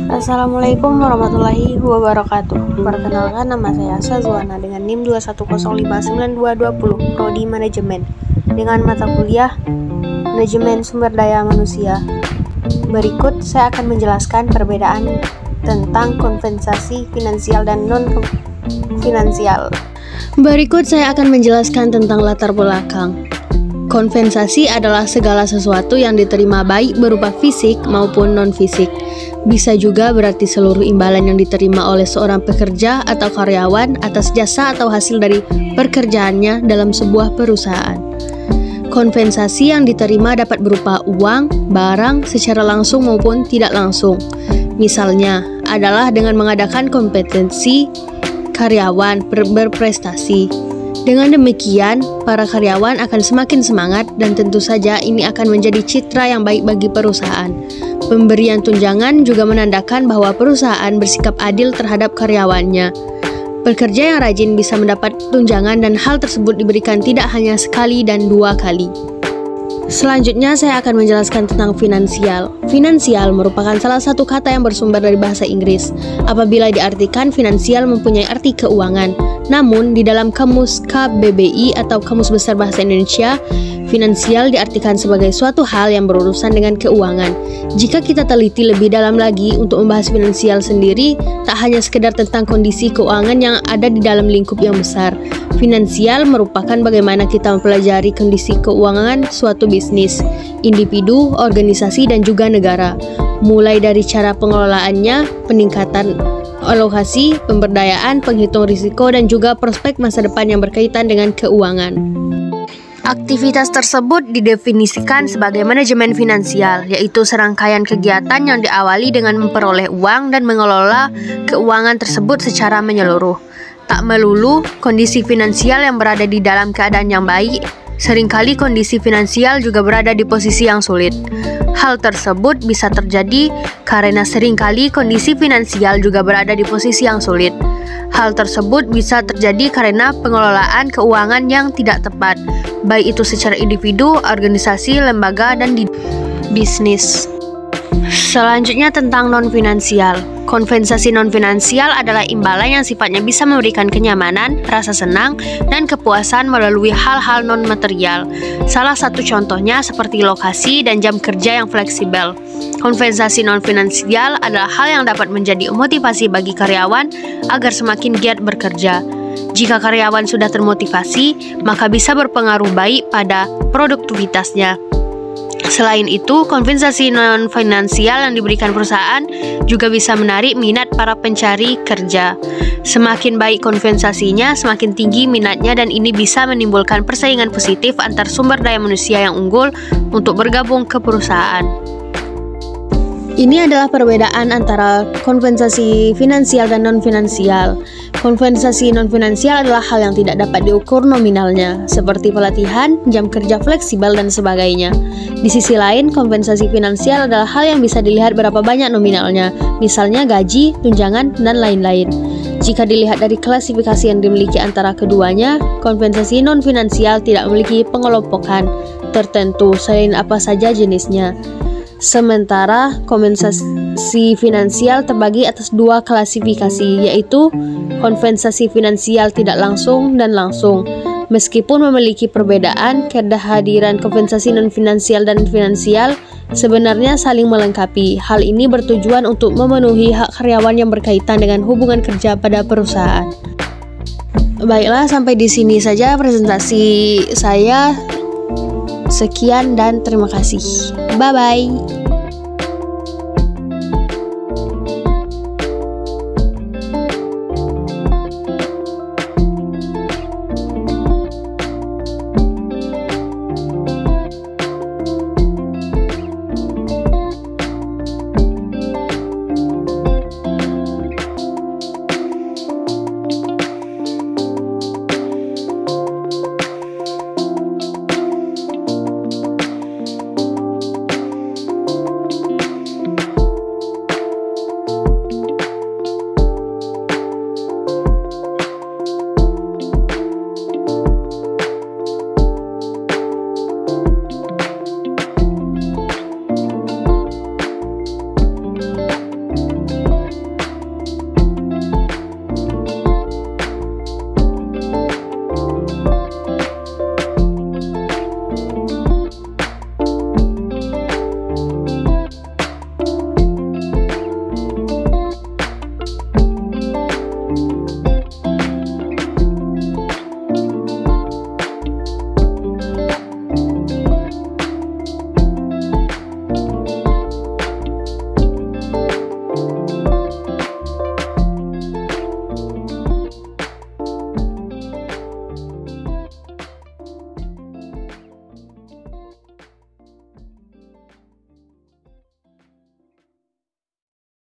Assalamualaikum warahmatullahi wabarakatuh. Perkenalkan, nama saya Sazwana dengan NIM 210592220, Prodi Manajemen, dengan mata kuliah Manajemen Sumber Daya Manusia. Berikut saya akan menjelaskan perbedaan tentang kompensasi finansial dan non-finansial. Berikut saya akan menjelaskan tentang latar belakang. Kompensasi adalah segala sesuatu yang diterima baik berupa fisik maupun non-fisik. Bisa juga berarti seluruh imbalan yang diterima oleh seorang pekerja atau karyawan atas jasa atau hasil dari pekerjaannya dalam sebuah perusahaan. Kompensasi yang diterima dapat berupa uang, barang secara langsung maupun tidak langsung. Misalnya adalah dengan mengadakan kompetensi karyawan berprestasi. Dengan demikian, para karyawan akan semakin semangat dan tentu saja ini akan menjadi citra yang baik bagi perusahaan. Pemberian tunjangan juga menandakan bahwa perusahaan bersikap adil terhadap karyawannya. Pekerja yang rajin bisa mendapat tunjangan dan hal tersebut diberikan tidak hanya sekali dan dua kali. Selanjutnya saya akan menjelaskan tentang finansial. Finansial merupakan salah satu kata yang bersumber dari bahasa Inggris. Apabila diartikan, finansial mempunyai arti keuangan. Namun, di dalam Kamus KBBI atau Kamus Besar Bahasa Indonesia, finansial diartikan sebagai suatu hal yang berurusan dengan keuangan. Jika kita teliti lebih dalam lagi untuk membahas finansial sendiri, tak hanya sekedar tentang kondisi keuangan yang ada di dalam lingkup yang besar. Finansial merupakan bagaimana kita mempelajari kondisi keuangan suatu bisnis, individu, organisasi, dan juga negara. Mulai dari cara pengelolaannya, peningkatan alokasi, pemberdayaan, penghitung risiko, dan juga prospek masa depan yang berkaitan dengan keuangan. Aktivitas tersebut didefinisikan sebagai manajemen finansial, yaitu serangkaian kegiatan yang diawali dengan memperoleh uang dan mengelola keuangan tersebut secara menyeluruh. Tak melulu kondisi finansial yang berada di dalam keadaan yang baik, seringkali kondisi finansial juga berada di posisi yang sulit. Hal tersebut bisa terjadi karena seringkali kondisi finansial juga berada di posisi yang sulit. Hal tersebut bisa terjadi karena pengelolaan keuangan yang tidak tepat, baik itu secara individu, organisasi, lembaga, dan di bisnis. Selanjutnya tentang non-finansial. Kompensasi non-finansial adalah imbalan yang sifatnya bisa memberikan kenyamanan, rasa senang, dan kepuasan melalui hal-hal non-material. Salah satu contohnya seperti lokasi dan jam kerja yang fleksibel. Kompensasi non-finansial adalah hal yang dapat menjadi motivasi bagi karyawan agar semakin giat bekerja. Jika karyawan sudah termotivasi, maka bisa berpengaruh baik pada produktivitasnya. Selain itu, kompensasi non-finansial yang diberikan perusahaan juga bisa menarik minat para pencari kerja. Semakin baik kompensasinya, semakin tinggi minatnya, dan ini bisa menimbulkan persaingan positif antar sumber daya manusia yang unggul untuk bergabung ke perusahaan. Ini adalah perbedaan antara kompensasi finansial dan non-finansial. Kompensasi non-finansial adalah hal yang tidak dapat diukur nominalnya, seperti pelatihan, jam kerja fleksibel, dan sebagainya. Di sisi lain, kompensasi finansial adalah hal yang bisa dilihat berapa banyak nominalnya, misalnya gaji, tunjangan, dan lain-lain. Jika dilihat dari klasifikasi yang dimiliki antara keduanya, kompensasi non-finansial tidak memiliki pengelompokan tertentu selain apa saja jenisnya. Sementara kompensasi finansial terbagi atas dua klasifikasi, yaitu kompensasi finansial tidak langsung dan langsung. Meskipun memiliki perbedaan, kehadiran kompensasi non-finansial dan finansial sebenarnya saling melengkapi. Hal ini bertujuan untuk memenuhi hak karyawan yang berkaitan dengan hubungan kerja pada perusahaan. Baiklah, sampai di sini saja presentasi saya. Sekian dan terima kasih. Bye-bye.